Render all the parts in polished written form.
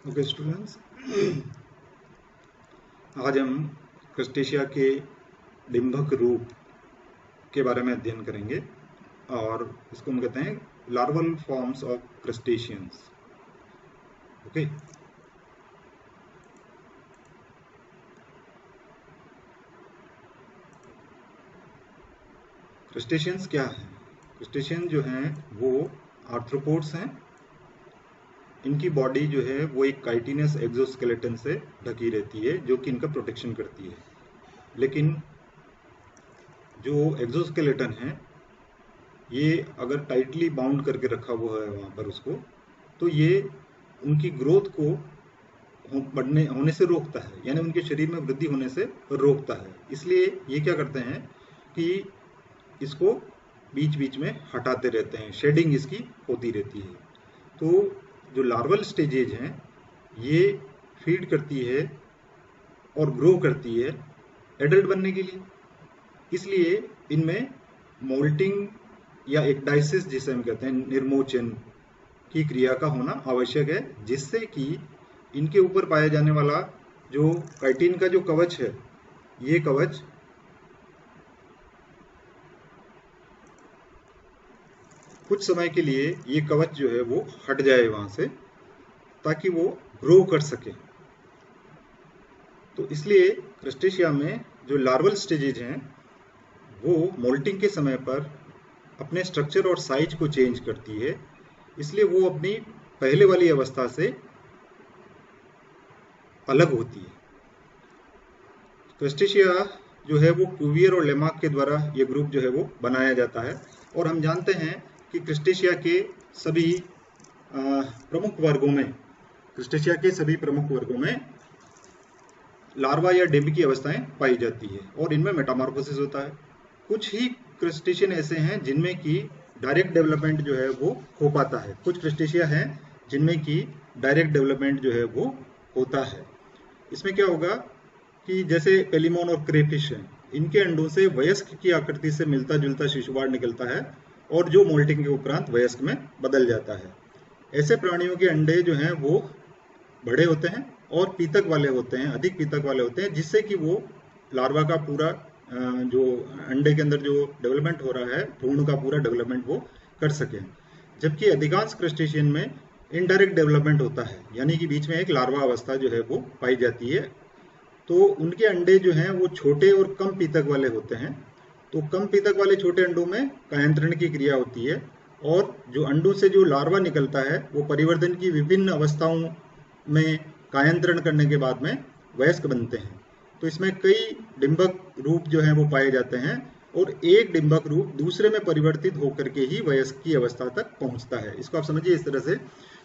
Okay students, आज हम crustacea के डिंभक रूप के बारे में अध्ययन करेंगे और इसको हम कहते हैं larval forms of crustaceans. Okay, crustaceans क्या है? क्रस्टेशियन जो हैं वो आर्थ्रोपोड्स हैं। इनकी बॉडी जो है वो एक काइटिनस एक्सोस्केलेटन से ढकी रहती है जो कि इनका प्रोटेक्शन करती है। लेकिन जो एक्सोस्केलेटन है ये अगर टाइटली बाउंड करके रखा हुआ है वहाँ पर उसको, तो ये उनकी ग्रोथ को बढ़ने होने से रोकता है, यानी उनके शरीर में वृद्धि होने से रोकता है। इसलिए ये क्या करते हैं कि इसको बीच बीच में हटाते रहते हैं, शेडिंग इसकी होती रहती है। तो जो लार्वल स्टेजेज हैं ये फीड करती है और ग्रो करती है एडल्ट बनने के लिए। इसलिए इनमें मोल्टिंग या एक्डाइसिस जिसे हम कहते हैं, निर्मोचन की क्रिया का होना आवश्यक है, जिससे कि इनके ऊपर पाया जाने वाला जो काइटिन का जो कवच है, ये कवच कुछ समय के लिए ये कवच जो है वो हट जाए वहां से, ताकि वो ग्रो कर सके। तो इसलिए क्रस्टेशिया में जो लार्वल स्टेजेज हैं वो मोल्टिंग के समय पर अपने स्ट्रक्चर और साइज को चेंज करती है, इसलिए वो अपनी पहले वाली अवस्था से अलग होती है। क्रस्टेशिया जो है वो क्यूवियर और लेमार्क के द्वारा ये ग्रुप जो है वो बनाया जाता है। और हम जानते हैं कि क्रस्टेशिया के सभी प्रमुख वर्गों में, क्रस्टेशिया के सभी प्रमुख वर्गों में लार्वा या डिंभ की अवस्थाएं पाई जाती है और इनमें मेटामॉर्फोसिस होता है। कुछ ही क्रस्टेशियन ऐसे हैं जिनमें कि डायरेक्ट डेवलपमेंट जो है वो हो पाता है। कुछ क्रस्टेशिया हैं जिनमें कि डायरेक्ट डेवलपमेंट जो है वो होता है। इसमें क्या होगा कि जैसे पेलिमोन और क्रेफिश हैं, इनके अंडों से वयस्क की आकृति से मिलता जुलता शिशुवाड़ निकलता है और जो मोल्टिंग के उपरांत वयस्क में बदल जाता है। ऐसे प्राणियों के अंडे जो हैं वो बड़े होते हैं और पीतक वाले होते हैं, अधिक पीतक वाले होते हैं, जिससे कि वो लार्वा का पूरा जो अंडे के अंदर जो डेवलपमेंट हो रहा है, भ्रूण का पूरा डेवलपमेंट वो कर सके। जबकि अधिकांश क्रस्टेशियन में इनडायरेक्ट डेवलपमेंट होता है, यानी कि बीच में एक लार्वा अवस्था जो है वो पाई जाती है। तो उनके अंडे जो हैं वो छोटे और कम पीतक वाले होते हैं। तो कम पीतक वाले छोटे अंडों में कायांतरण की क्रिया होती है और जो अंडों से जो लार्वा निकलता है वो परिवर्तन की विभिन्न अवस्थाओं में कायांतरण करने के बाद में वयस्क बनते हैं। तो इसमें कई डिंभक रूप जो हैं वो पाए जाते हैं और एक डिंभक रूप दूसरे में परिवर्तित होकर के ही वयस्क की अवस्था तक पहुंचता है। इसको आप समझिए इस तरह से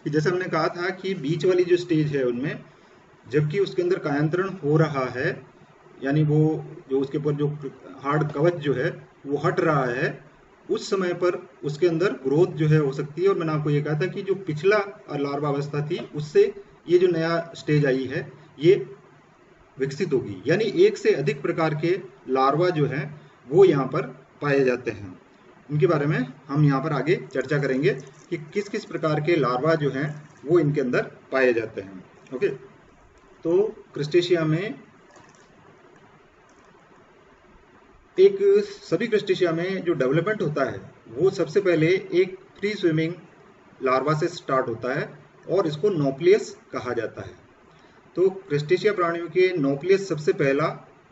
कि जैसे हमने कहा था कि बीच वाली जो स्टेज है उनमें जबकि उसके अंदर कायांतरण हो रहा है, यानी वो जो उसके ऊपर जो हार्ड कवच जो है वो हट रहा है, उस समय पर उसके अंदर ग्रोथ जो है हो सकती है। और मैंने आपको ये कहा था कि जो पिछला लार्वा अवस्था थी उससे ये जो नया स्टेज आई है ये विकसित होगी, यानी एक से अधिक प्रकार के लार्वा जो हैं वो यहाँ पर पाए जाते हैं। उनके बारे में हम यहाँ पर आगे चर्चा करेंगे कि किस किस प्रकार के लार्वा जो हैं वो इनके अंदर पाए जाते हैं। ओके, तो क्रस्टेशिया में सभी क्रस्टेशिया में जो डेवलपमेंट होता है वो सबसे पहले एक फ्री स्विमिंग लार्वा से स्टार्ट होता है और इसको नोप्लियस कहा जाता है। तो क्रस्टेशिया प्राणियों के नोप्लियस सबसे पहला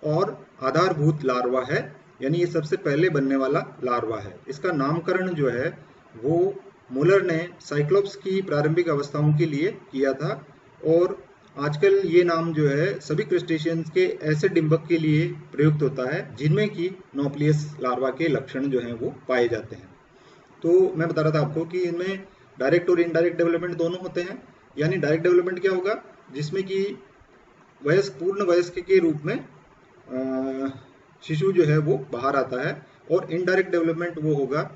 और आधारभूत लार्वा है, यानी ये सबसे पहले बनने वाला लार्वा है। इसका नामकरण जो है वो मुलर ने साइक्लोप्स की प्रारंभिक अवस्थाओं के लिए किया था और आजकल ये नाम जो है सभी क्रस्टेशियंस के ऐसे डिंभक के लिए प्रयुक्त होता है जिनमें कि नोप्लियस लार्वा के लक्षण जो हैं वो पाए जाते हैं। तो मैं बता रहा था आपको कि इनमें डायरेक्ट और इनडायरेक्ट डेवलपमेंट दोनों होते हैं। यानी डायरेक्ट डेवलपमेंट क्या होगा, जिसमें कि वयस्क पूर्ण वयस्क के रूप में शिशु जो है वो बाहर आता है, और इनडायरेक्ट डेवलपमेंट वो होगा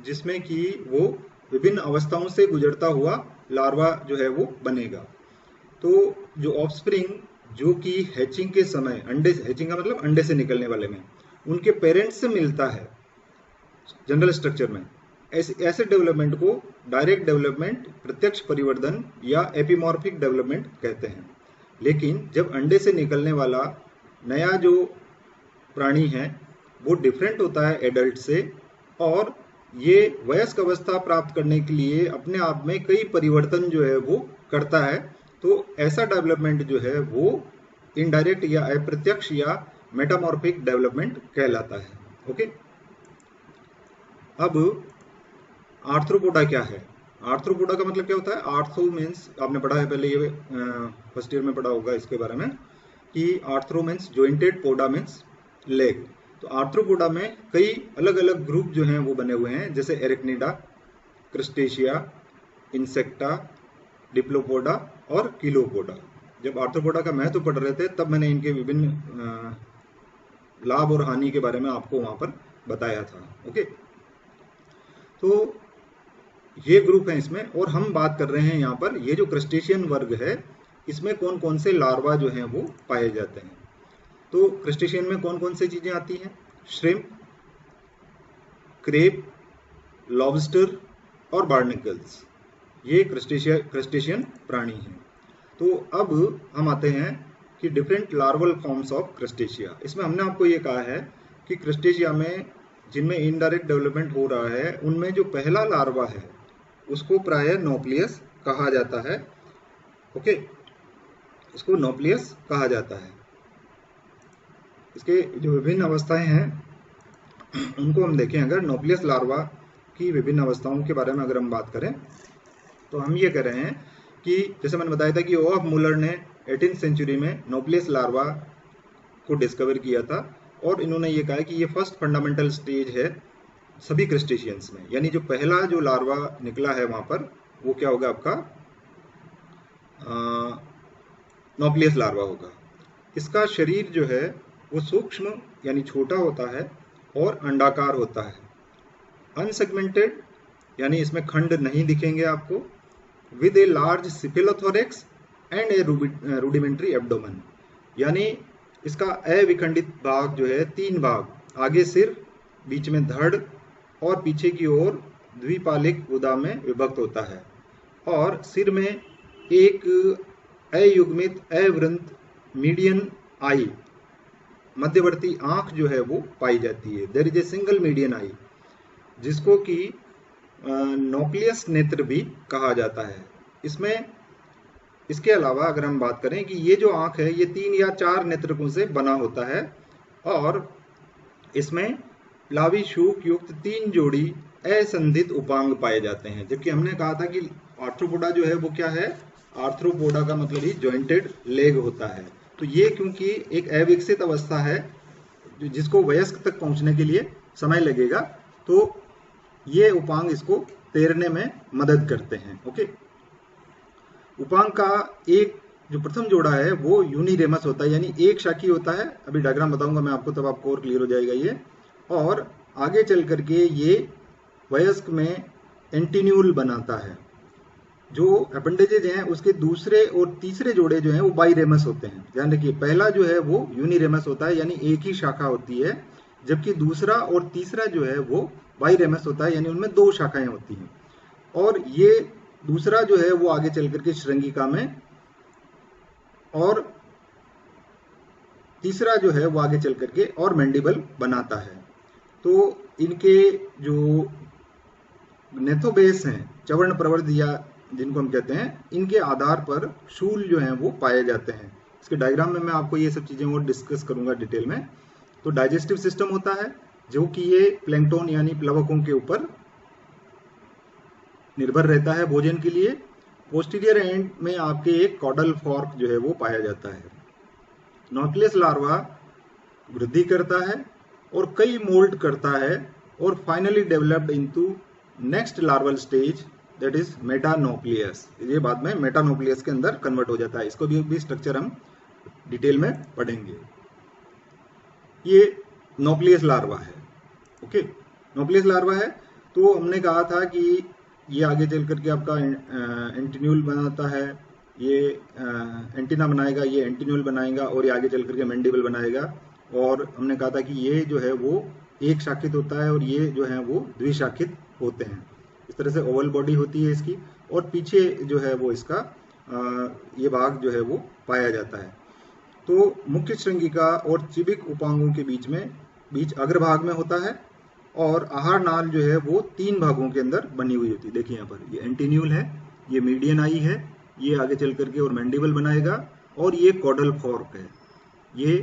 जिसमें कि वो विभिन्न अवस्थाओं से गुजरता हुआ लार्वा जो है वो बनेगा। तो जो ऑफस्प्रिंग जो कि हैचिंग के समय, अंडे, हैचिंग का मतलब अंडे से निकलने वाले में, उनके पेरेंट्स से मिलता है जनरल स्ट्रक्चर में, ऐसे डेवलपमेंट को डायरेक्ट डेवलपमेंट, प्रत्यक्ष परिवर्धन या एपिमॉर्फिक डेवलपमेंट कहते हैं। लेकिन जब अंडे से निकलने वाला नया जो प्राणी है वो डिफरेंट होता है एडल्ट से, और ये वयस्क अवस्था प्राप्त करने के लिए अपने आप में कई परिवर्तन जो है वो करता है, तो ऐसा डेवलपमेंट जो है वो इनडायरेक्ट या अप्रत्यक्ष या मेटामॉर्फिक डेवलपमेंट कहलाता है। ओके, अब आर्थ्रोपोडा क्या है? आर्थ्रोपोडा का मतलब क्या होता है? आर्थ्रो मीन्स आपने पढ़ा है पहले, ये फर्स्ट ईयर में पढ़ा होगा इसके बारे में, कि आर्थ्रो मीन्स जॉइंटेड, पोडा मीन्स लेग। तो आर्थ्रोपोडा में कई अलग अलग ग्रुप जो हैं वो बने हुए हैं, जैसे एरेक्निडा, क्रस्टेशिया, इंसेक्टा, डिप्लोपोडा और किलोपोडा। जब आर्थ्रोपोडा का महत्व पढ़ रहे थे तब मैंने इनके विभिन्न लाभ और हानि के बारे में आपको वहां पर बताया था। ओके, तो ये ग्रुप है इसमें, और हम बात कर रहे हैं यहाँ पर ये जो क्रस्टेशियन वर्ग है इसमें कौन कौन से लार्वा जो हैं वो पाए जाते हैं। तो क्रस्टेशियन में कौन कौन सी चीजें आती हैं? श्रिम्प, क्रेप, लॉबस्टर और बार्नेकल्स, ये क्रस्टेशियन प्राणी हैं। तो अब हम आते हैं कि different larval forms of crustacea. इसमें हमने आपको ये कहा है कि क्रस्टेशिया में जिनमें इनडायरेक्ट डेवलपमेंट हो रहा है उनमें जो पहला लार्वा है उसको प्रायः नोप्लियस कहा जाता है। ओके, इसको नोप्लियस कहा जाता है। इसके जो विभिन्न अवस्थाएं हैं उनको हम देखें, अगर नोप्लियस लार्वा की विभिन्न अवस्थाओं के बारे में अगर हम बात करें तो हम ये कह रहे हैं कि जैसे मैंने बताया था कि ओएफ मुलर ने 18th सेंचुरी में नोप्लियस लार्वा को डिस्कवर किया था, और इन्होंने ये कहा कि ये फर्स्ट फंडामेंटल स्टेज है सभी क्रस्टेशियंस में, यानी जो पहला जो लार्वा निकला है वहां पर वो क्या होगा? आपका नोप्लियस लार्वा होगा। इसका शरीर जो है वो सूक्ष्म यानी छोटा होता है और अंडाकार होता है। अनसेगमेंटेड यानी इसमें खंड नहीं दिखेंगे आपको। With a large सिफिलोथोरेक्स and A rudimentary abdomen, यानी इसका अविखंडित भाग जो है 3 भाग, आगे सिर, बीच में धड़ और पीछे की ओर द्विपालिक उदा में विभक्त होता है, और सिर में एक अयुग्मित अवृंत मीडियन आई, मध्यवर्ती आंख जो है वो पाई जाती है। There is a single median eye, जिसको कि नोप्लियस नेत्र भी कहा जाता है। इसमें इसके अलावा अगर हम बात करें कि ये जो आंख है ये 3 या 4 नेत्रकों से बना होता है, और इसमें लावी शूक युक्त 3 जोड़ी असंधित उपांग पाए जाते हैं। जबकि हमने कहा था कि आर्थ्रोपोडा जो है वो क्या है? आर्थ्रोपोडा का मतलब ही जॉइंटेड लेग होता है। तो ये क्योंकि एक अविकसित अवस्था है जिसको वयस्क तक पहुंचने के लिए समय लगेगा, तो ये उपांग इसको तैरने में मदद करते हैं। ओके, उपांग का एक जो प्रथम जोड़ा है वो यूनिरेमस होता है, यानी एक शाखी होता है। अभी डायग्राम बताऊंगा मैं आपको, तब आपको और क्लियर हो जाएगा ये। और आगे चल करके ये वयस्क में एंटीन्यूल बनाता है। जो अपेंडेजेज हैं उसके दूसरे और तीसरे जोड़े जो हैं वो बाइरेमस होते हैं। ध्यान रखिए, पहला जो है वो यूनिरेमस होता है यानी एक ही शाखा होती है, जबकि दूसरा और तीसरा जो है वो बाइरेमस होता है यानी उनमें 2 शाखाएं होती हैं। और ये दूसरा जो है वो आगे चल करके श्रृंगिका में, और तीसरा जो है वो आगे चल करके और मैंडिबल बनाता है। तो इनके जो नेथोबेस हैं, चवर्ण प्रवर्ध या जिनको हम कहते हैं, इनके आधार पर शूल जो हैं वो पाए जाते हैं। इसके डायग्राम में मैं आपको ये सब चीजें और डिस्कस करूंगा डिटेल में। तो डाइजेस्टिव सिस्टम होता है जो कि ये प्लैंकटन यानी प्लवकों के ऊपर निर्भर रहता है भोजन के लिए। पोस्टीरियर एंड में आपके एक कॉडल फॉर्क जो है वो पाया जाता है। नोप्लियस लार्वा वृद्धि करता है और कई मोल्ड करता है, और finally developed into next larval stage that is metanauplius. ये बाद में मेटानोप्लियस के अंदर कन्वर्ट हो जाता है। इसको भी स्ट्रक्चर हम डिटेल में पढ़ेंगे। ये नोप्लियस लार्वा है। ओके, नोप्लियस लार्वा है। तो हमने कहा था कि ये आगे चल करके आपका एंटीन्यूल बनाता है, ये एंटीना बनाएगा, ये एंटीन्यूल बनाएगा, और ये आगे चल करके मैंडिबल बनाएगा। और हमने कहा था कि ये जो है वो एक शाखित होता है और ये जो है वो द्विशाखित होते हैं। इस तरह से ओवल बॉडी होती है इसकी, और पीछे जो है वो इसका ये भाग जो है वो पाया जाता है। तो मुख्य श्रृंगिका और चिबिक उपांगों के बीच अग्रभाग में होता है, और आहार नाल जो है वो 3 भागों के अंदर बनी हुई होती है। देखिए यहाँ पर ये एंटीन्यूल है, ये मीडियन आई है, ये आगे चल करके और मैंडिबल बनाएगा, और ये कॉडल फॉर्क है, ये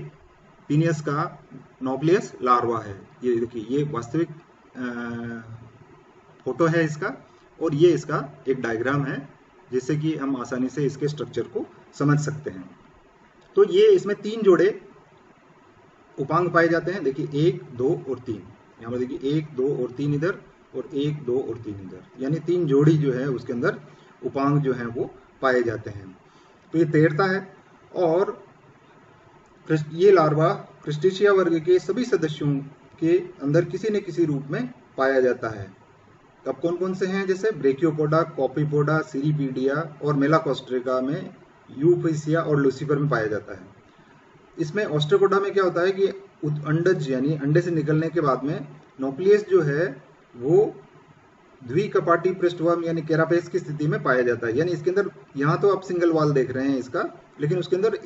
पीनियस का नोब्लियस लार्वा है। ये देखिए ये वास्तविक फोटो है इसका, और ये इसका एक डायग्राम है, जिससे कि हम आसानी से इसके स्ट्रक्चर को समझ सकते हैं। तो ये इसमें 3 जोड़े उपांग पाए जाते हैं। देखिए 1, 2 और 3, यहाँ पर देखिए 1, 2 और 3 इधर, और 1, 2 और 3 इधर, यानी 3 जोड़ी जो है उसके अंदर उपांग जो है वो पाए जाते हैं। तो ये तैरता है, और ये लार्वा क्रिस्टेशिया वर्ग के सभी सदस्यों के अंदर किसी न किसी रूप में पाया जाता है। अब कौन कौन से हैं, जैसे ब्रेकियोपोडा, कॉपीपोडा, सीरीपीडिया और मेलाकोस्ट्रेका में, यूफिसिया और लूसीफर में पाया जाता है। इसमें ऑस्ट्रोकोडा में क्या होता है कि अंडज यानी अंडे से निकलने के बाद में नोक्लियस जो है वो द्विकपाटी पृष्ठवर्म यानी कैरापेस की स्थिति में पाया जाता है। यानी इसके अंदर, यहाँ तो आप सिंगल वाल देख रहे हैं इसका, लेकिन उसके अंदर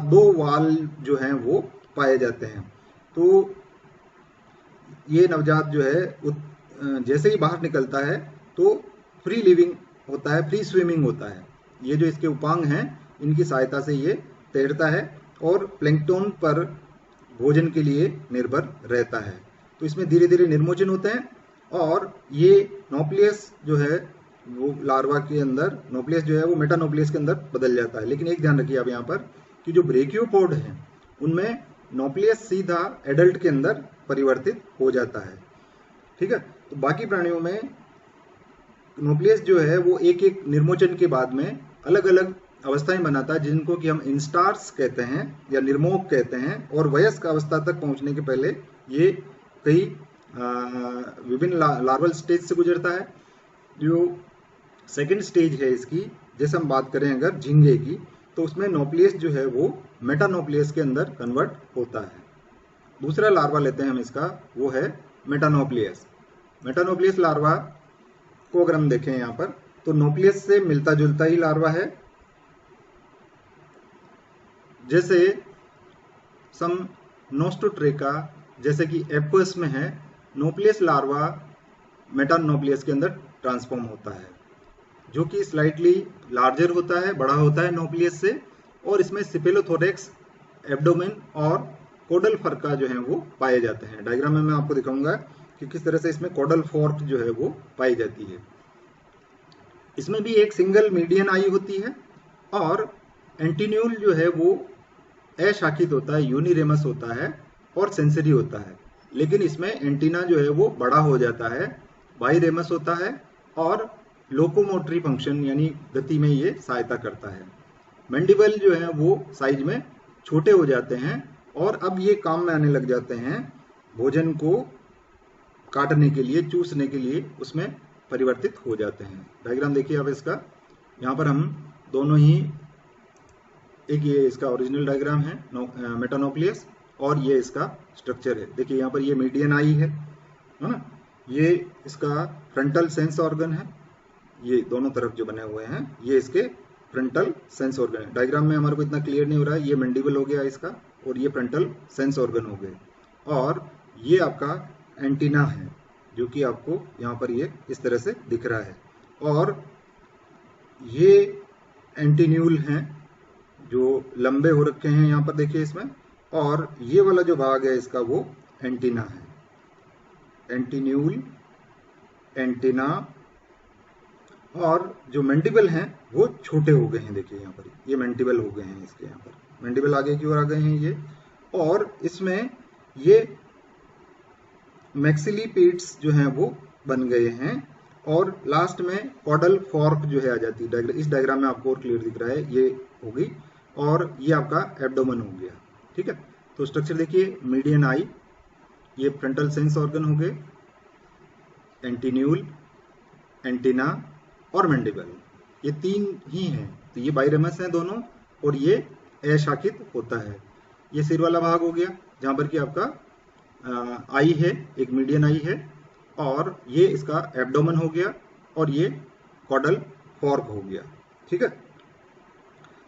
2 वाल जो हैं वो पाए जाते हैं। तो ये नवजात जो है जैसे ही बाहर निकलता है तो फ्री लिविंग होता है, फ्री स्विमिंग होता है। ये जो इसके उपांग हैं इनकी सहायता से ये तैरता है और प्लैंकटन पर भोजन के लिए निर्भर रहता है। तो इसमें धीरे धीरे निर्मोचन होते हैं, और ये नोप्लियस जो है वो लार्वा के अंदर, नोप्लियस जो है वो मेटानोप्लियस के अंदर बदल जाता है। लेकिन एक ध्यान रखिए आप यहाँ पर कि जो ब्रेकियोपोड हैं उनमें नोप्लियस सीधा एडल्ट के अंदर परिवर्तित हो जाता है। ठीक है, तो बाकी प्राणियों में नोप्लियस जो है वो एक एक निर्मोचन के बाद में अलग अलग अवस्थाएं बनाता है, जिनको कि हम इंस्टार्स कहते हैं या निर्मोक कहते हैं, और वयस्क अवस्था तक पहुंचने के पहले ये कई विभिन्न लार्वल स्टेज से गुजरता है। जो सेकंड स्टेज है इसकी, जैसे हम बात करें अगर झींगे की, तो उसमें नोप्लियस जो है वो मेटानोप्लियस के अंदर कन्वर्ट होता है। दूसरा लार्वा लेते हैं हम इसका, वो है मेटानोप्लियस। मेटानोप्लियस लार्वा को अगर हम देखें यहाँ पर, तो नोप्लियस से मिलता जुलता ही लार्वा है। जैसे सम नोस्टोट्रेका जैसे कि एप्पस में है, नोप्लियस लार्वा मेटानोप्लियस के अंदर ट्रांसफॉर्म होता है, जो कि स्लाइटली लार्जर होता है, बड़ा होता है नोप्लियस से, और इसमें सिपेलोथोरेक्स, एब्डोमेन और कोडल फर्का जो है वो पाए जाते हैं। डायग्राम में मैं आपको दिखाऊंगा कि किस तरह से इसमें कोडल फॉर्क जो है वो पाई जाती है। इसमें भी एक सिंगल मीडियन आई होती है, और एंटीन्यूल जो है वो अशाखित होता है, यूनिरेमस होता है और सेंसरी होता है। लेकिन इसमें एंटीना जो है वो बड़ा हो जाता है, बाइरेमस होता है, और लोकोमोटरी फंक्शन यानी गति में ये सहायता करता है। मैंडिबल जो है वो साइज में छोटे हो जाते हैं, और अब ये काम में आने लग जाते हैं, भोजन को काटने के लिए, चूसने के लिए उसमें परिवर्तित हो जाते हैं। डायग्राम देखिए आप इसका, यहाँ पर हम दोनों ही, एक ये इसका ओरिजिनल डायग्राम है मेटानोप्लियस, और ये इसका स्ट्रक्चर है। देखिए यहाँ पर ये मीडियन आई है ना, ये इसका फ्रंटल सेंस ऑर्गन है, ये दोनों तरफ जो बने हुए हैं ये इसके फ्रंटल सेंस ऑर्गन है। डायग्राम में हमारे को इतना क्लियर नहीं हो रहा है, ये मैंडिबल हो गया इसका, और ये फ्रंटल सेंस ऑर्गन हो गए, और ये आपका एंटीना है जो कि आपको यहाँ पर ये इस तरह से दिख रहा है, और ये एंटीन्यूल हैं जो लंबे हो रखे हैं यहाँ पर देखिए इसमें, और ये वाला जो भाग है इसका वो एंटीना है, एंटीन्यूल, एंटीना, और जो मैंडिबल हैं वो छोटे हो गए हैं। देखिए यहाँ पर ये मैंडिबल हो गए हैं, इसके यहाँ पर मैंडिबल आगे की ओर आ गए हैं ये, और इसमें ये मैक्सिलिपेड्स जो हैं वो बन गए हैं, और लास्ट में कॉडल फॉर्क जो है आ जाती है। इस डायग्राम में आपको और क्लियर दिख रहा है, ये होगी, और ये आपका एब्डोमेन हो गया। ठीक है, तो स्ट्रक्चर देखिए, मीडियन आई, ये फ्रंटल सेंस ऑर्गन हो गए, एंटीन्यूल, एंटीना और मैंडिबल, ये 3 ही हैं। तो ये बाइरेमस हैं दोनों, और ये अशाखित होता है। ये सिर वाला भाग हो गया, जहां पर कि आपका आई है, एक मीडियन आई है, और ये इसका एब्डोमेन हो गया और ये कॉडल फॉर्क हो गया। ठीक है,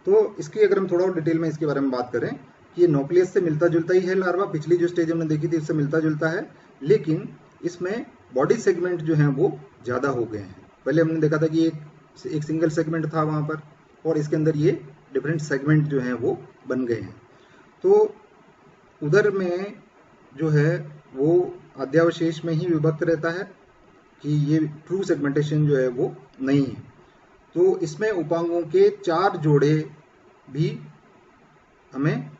तो इसकी अगर हम थोड़ा और डिटेल में इसके बारे में बात करें कि ये न्यूक्लियस से मिलता जुलता ही है लार्वा, पिछली जो स्टेज हमने देखी थी उससे मिलता जुलता है, लेकिन इसमें बॉडी सेगमेंट जो हैं वो ज़्यादा हो गए हैं। पहले हमने देखा था कि एक सिंगल सेगमेंट था वहाँ पर, और इसके अंदर ये डिफरेंट सेगमेंट जो हैं वो बन गए हैं। तो उधर में जो है वो अध्यावशेष में ही विभक्त रहता है कि ये ट्रू सेगमेंटेशन जो है वो नहीं है। तो इसमें उपांगों के 4 जोड़े भी हमें